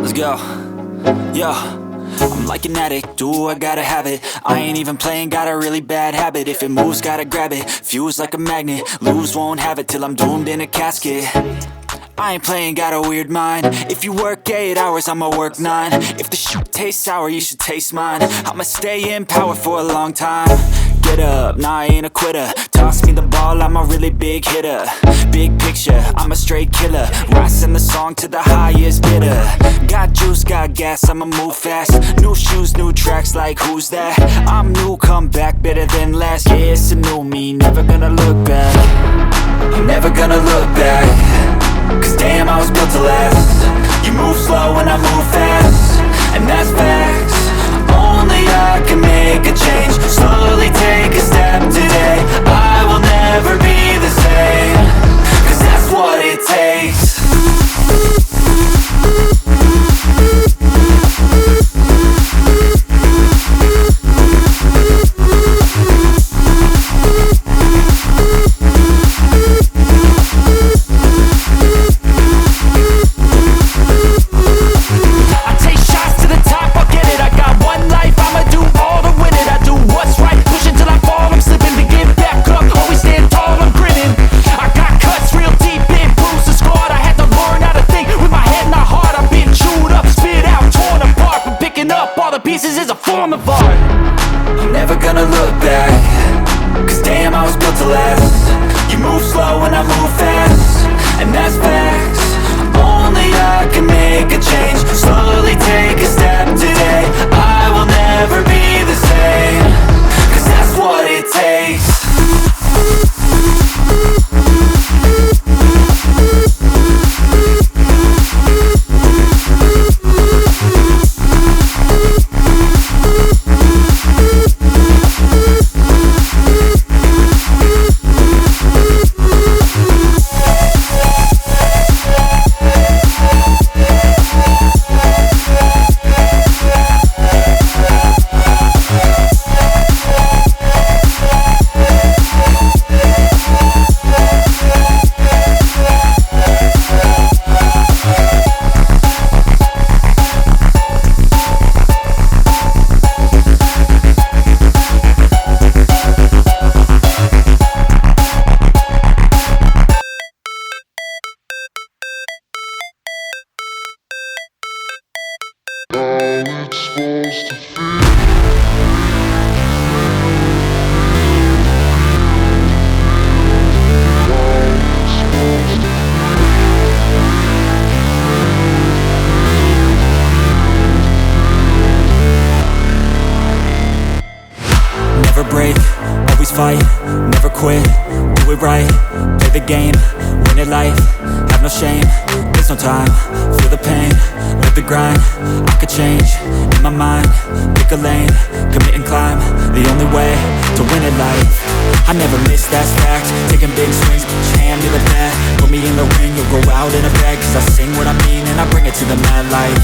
Let's go. Yo, I'm like an addict, ooh, I gotta have it. I ain't even playing, got a really bad habit. If it moves, gotta grab it, fuse like a magnet. Lose, won't have it till I'm doomed in a casket. I ain't playing, got a weird mind. If you work 8 hours, I'ma work 9. If the shit tastes sour, you should taste mine. I'ma stay in power for a long time. Get up, nah, I ain't a quitter. Toss me the ball, I'm a really big hitter. Big picture, I'm a straight killer. Rising the song to the highest bidder. Got juice, got gas, I'ma move fast. New shoes, new tracks, like who's that? I'm new, come back, better than last. Yeah, it's a new me, never gonna look back. I'm never gonna look back. Cause damn, I was built to last. You move slow and I move fast, and that's facts. Only I can make a change. Slowly take a step today. I will never be the same. Cause that's what it takes. Pieces is a form of art. I'm never gonna look back. Cause damn, I was built to last. You move slow and I move fast, and that's facts. Only I can make a change. Slowly take a step today. I will never be the same. Cause that's what it takes. Never break, always fight, never quit, do it right, play the game, win it life, have no shame, there's no time, feel the pain, live the grind, I could change, in my mind, pick a lane, commit and climb, the only way to win it life. I never miss, that's fact, taking big swings, each hand to the bat, put me in the ring, you'll go out in a bag, cause I sing what I mean and I bring it to the mad light.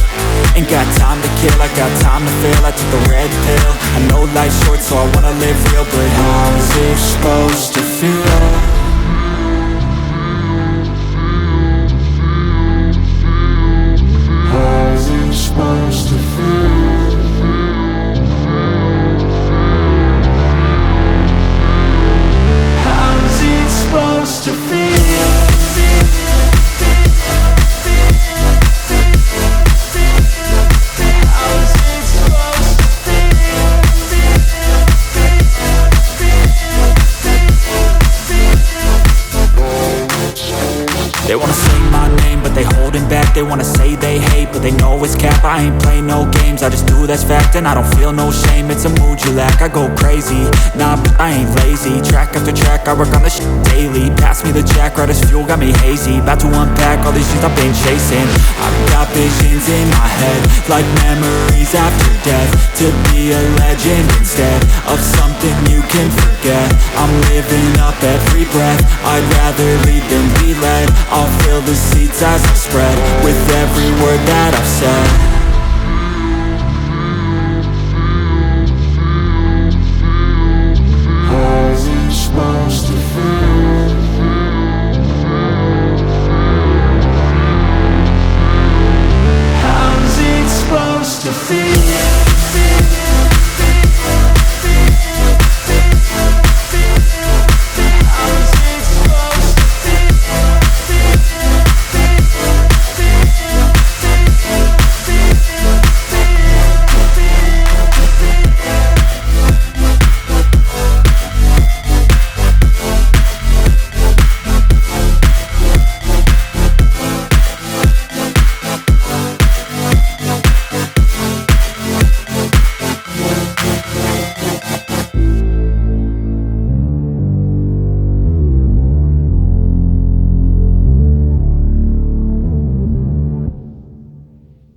Ain't got time to kill, I got time to feel, I took the red pill, I know life's short so I wanna live real, but how's it supposed to feel? How's it supposed to feel? How's it supposed to feel? They wanna sing my name, but they holding back. They wanna say they hate, but they know it's cap. I ain't play no games, I just do that's fact. And I don't feel no shame, it's a mood you lack. I go crazy, nah, but I ain't lazy. Track after track, I work on this shit daily. Pass me the jack, right as fuel, got me hazy. About to unpack all these things I've been chasing. I've got visions in my head, like memories after death. To be a legend instead of something you can forget. I'm living up every breath, I'd rather lead than be led. I'll fill the seats as I spread with every word that I've said.